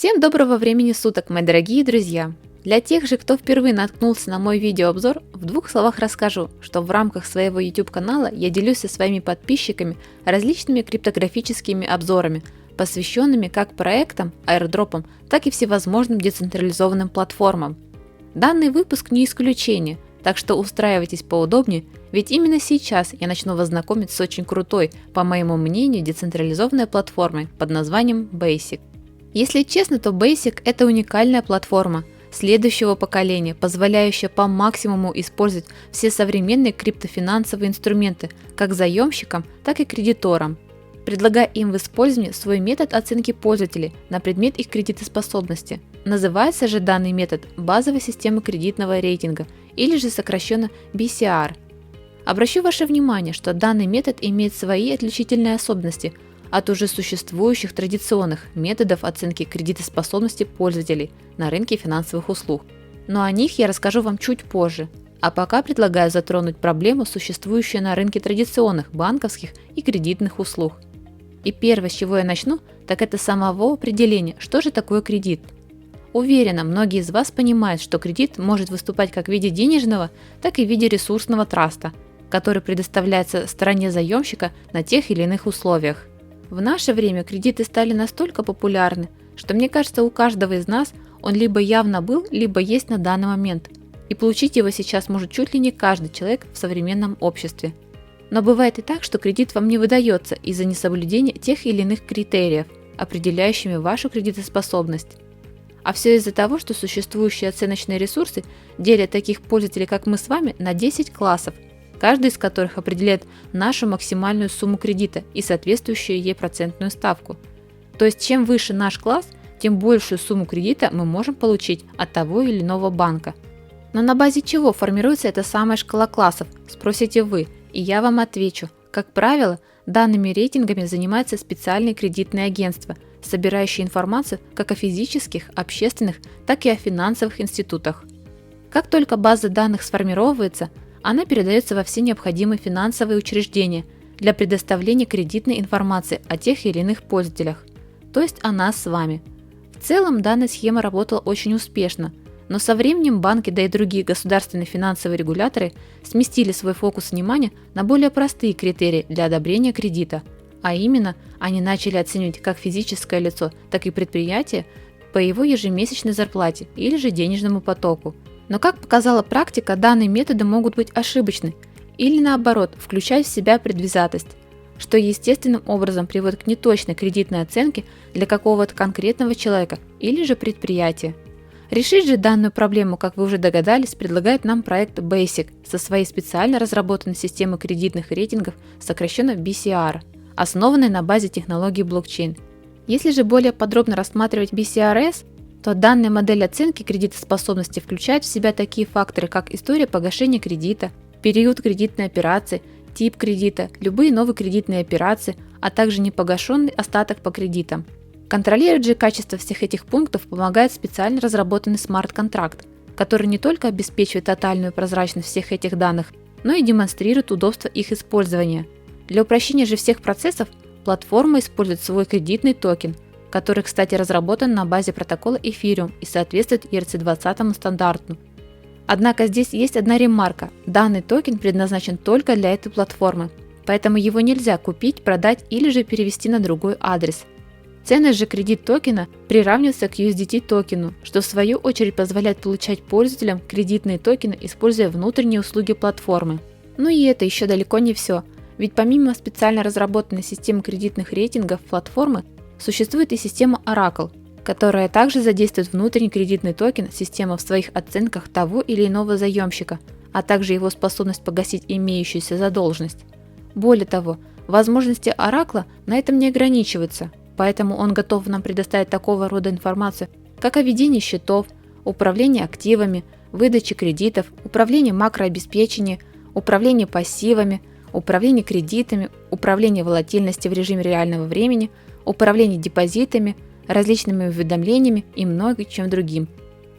Всем доброго времени суток, мои дорогие друзья! Для тех же, кто впервые наткнулся на мой видеообзор, в двух словах расскажу, что в рамках своего YouTube канала я делюсь со своими подписчиками различными криптографическими обзорами, посвященными как проектам, аирдропам, так и всевозможным децентрализованным платформам. Данный выпуск не исключение, так что устраивайтесь поудобнее, ведь именно сейчас я начну вас знакомить с очень крутой, по моему мнению, децентрализованной платформой под названием Basic. Если честно, то Basic – это уникальная платформа следующего поколения, позволяющая по максимуму использовать все современные криптофинансовые инструменты как заемщикам, так и кредиторам, предлагая им в использовании свой метод оценки пользователей на предмет их кредитоспособности. Называется же данный метод базовой системой кредитного рейтинга или же сокращенно BCR. Обращу ваше внимание, что данный метод имеет свои отличительные особенности от уже существующих традиционных методов оценки кредитоспособности пользователей на рынке финансовых услуг. Но о них я расскажу вам чуть позже. А пока предлагаю затронуть проблему, существующую на рынке традиционных банковских и кредитных услуг. И первое, с чего я начну, так это самого определения, что же такое кредит. Уверена, многие из вас понимают, что кредит может выступать как в виде денежного, так и в виде ресурсного траста, который предоставляется стороне заемщика на тех или иных условиях. В наше время кредиты стали настолько популярны, что мне кажется, у каждого из нас он либо явно был, либо есть на данный момент, и получить его сейчас может чуть ли не каждый человек в современном обществе. Но бывает и так, что кредит вам не выдается из-за несоблюдения тех или иных критериев, определяющими вашу кредитоспособность. А все из-за того, что существующие оценочные ресурсы делят таких пользователей, как мы с вами, на 10 классов, каждый из которых определяет нашу максимальную сумму кредита и соответствующую ей процентную ставку. То есть чем выше наш класс, тем большую сумму кредита мы можем получить от того или иного банка. Но на базе чего формируется эта самая шкала классов, спросите вы, и я вам отвечу. Как правило, данными рейтингами занимаются специальные кредитные агентства, собирающие информацию как о физических, общественных, так и о финансовых институтах. Как только база данных сформировывается, она передается во все необходимые финансовые учреждения для предоставления кредитной информации о тех или иных пользователях, то есть о нас с вами. В целом данная схема работала очень успешно, но со временем банки, да и другие государственные финансовые регуляторы сместили свой фокус внимания на более простые критерии для одобрения кредита, а именно они начали оценивать как физическое лицо, так и предприятие по его ежемесячной зарплате или же денежному потоку. Но как показала практика, данные методы могут быть ошибочны или наоборот включать в себя предвзятость, что естественным образом приводит к неточной кредитной оценке для какого-то конкретного человека или же предприятия. Решить же данную проблему, как вы уже догадались, предлагает нам проект Basic со своей специально разработанной системой кредитных рейтингов, сокращенно BCR, основанной на базе технологии блокчейн. Если же более подробно рассматривать BCRS, то данная модель оценки кредитоспособности включает в себя такие факторы, как история погашения кредита, период кредитной операции, тип кредита, любые новые кредитные операции, а также непогашенный остаток по кредитам. Контролировать же качество всех этих пунктов помогает специально разработанный смарт-контракт, который не только обеспечивает тотальную прозрачность всех этих данных, но и демонстрирует удобство их использования. Для упрощения же всех процессов платформа использует свой кредитный токен, который, кстати, разработан на базе протокола Ethereum и соответствует ERC-20 стандарту. Однако здесь есть одна ремарка. Данный токен предназначен только для этой платформы, поэтому его нельзя купить, продать или же перевести на другой адрес. Ценность же кредит токена приравнивается к USDT токену, что в свою очередь позволяет получать пользователям кредитные токены, используя внутренние услуги платформы. Ну и это еще далеко не все, ведь помимо специально разработанной системы кредитных рейтингов платформы, существует и система Oracle, которая также задействует внутренний кредитный токен системы в своих оценках того или иного заемщика, а также его способность погасить имеющуюся задолженность. Более того, возможности Oracle на этом не ограничиваются, поэтому он готов нам предоставить такого рода информацию, как о ведении счетов, управлении активами, выдаче кредитов, управлении макрообеспечением, управлении пассивами, управлении кредитами, управлении волатильностью в режиме реального времени, управлении депозитами, различными уведомлениями и многим чем другим.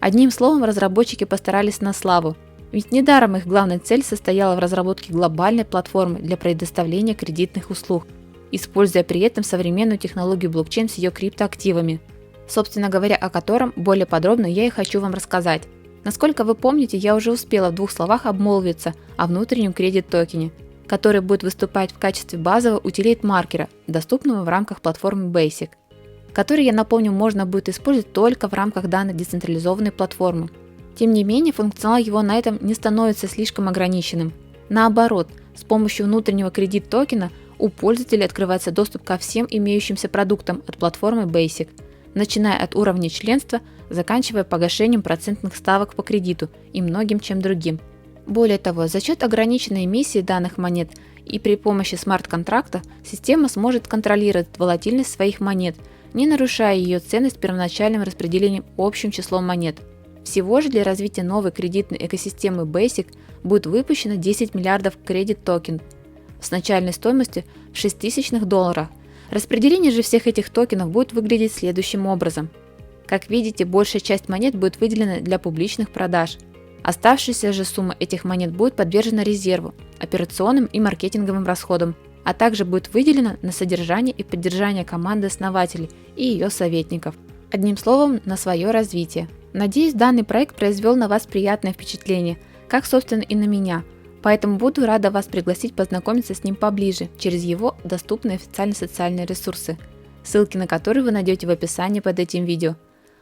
Одним словом, разработчики постарались на славу, ведь недаром их главная цель состояла в разработке глобальной платформы для предоставления кредитных услуг, используя при этом современную технологию блокчейн с ее криптоактивами. собственно говоря, о котором более подробно я и хочу вам рассказать. Насколько вы помните, я уже успела в 2 словах обмолвиться о внутреннем кредит-токене, который будет выступать в качестве базового утилит-маркера, доступного в рамках платформы Basic, который, я напомню, можно будет использовать только в рамках данной децентрализованной платформы. Тем не менее, функционал его на этом не становится слишком ограниченным. Наоборот, с помощью внутреннего кредит-токена у пользователя открывается доступ ко всем имеющимся продуктам от платформы Basic, начиная от уровня членства, заканчивая погашением процентных ставок по кредиту и многим чем другим. Более того, за счет ограниченной эмиссии данных монет и при помощи смарт-контракта система сможет контролировать волатильность своих монет, не нарушая ее ценность первоначальным распределением общим числом монет. Всего же для развития новой кредитной экосистемы Basic будет выпущено 10 миллиардов кредит-токен с начальной стоимостью в $6000. Распределение же всех этих токенов будет выглядеть следующим образом. Как видите, большая часть монет будет выделена для публичных продаж. Оставшаяся же сумма этих монет будет подвержена резерву, операционным и маркетинговым расходам, а также будет выделена на содержание и поддержание команды основателей и ее советников. Одним словом, на свое развитие. Надеюсь, данный проект произвел на вас приятное впечатление, как, собственно, и на меня, поэтому буду рада вас пригласить познакомиться с ним поближе через его доступные официальные социальные ресурсы, ссылки на которые вы найдете в описании под этим видео.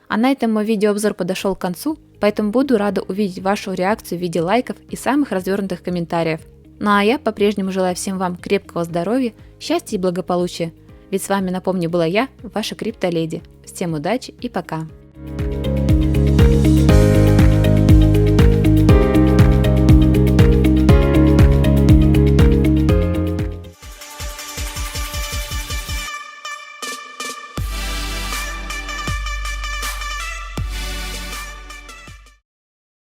А на этом мой видеообзор подошел к концу, поэтому буду рада увидеть вашу реакцию в виде лайков и самых развернутых комментариев. Ну а я по-прежнему желаю всем вам крепкого здоровья, счастья и благополучия. Ведь с вами, напомню, была я, ваша криптоледи. Всем удачи и пока!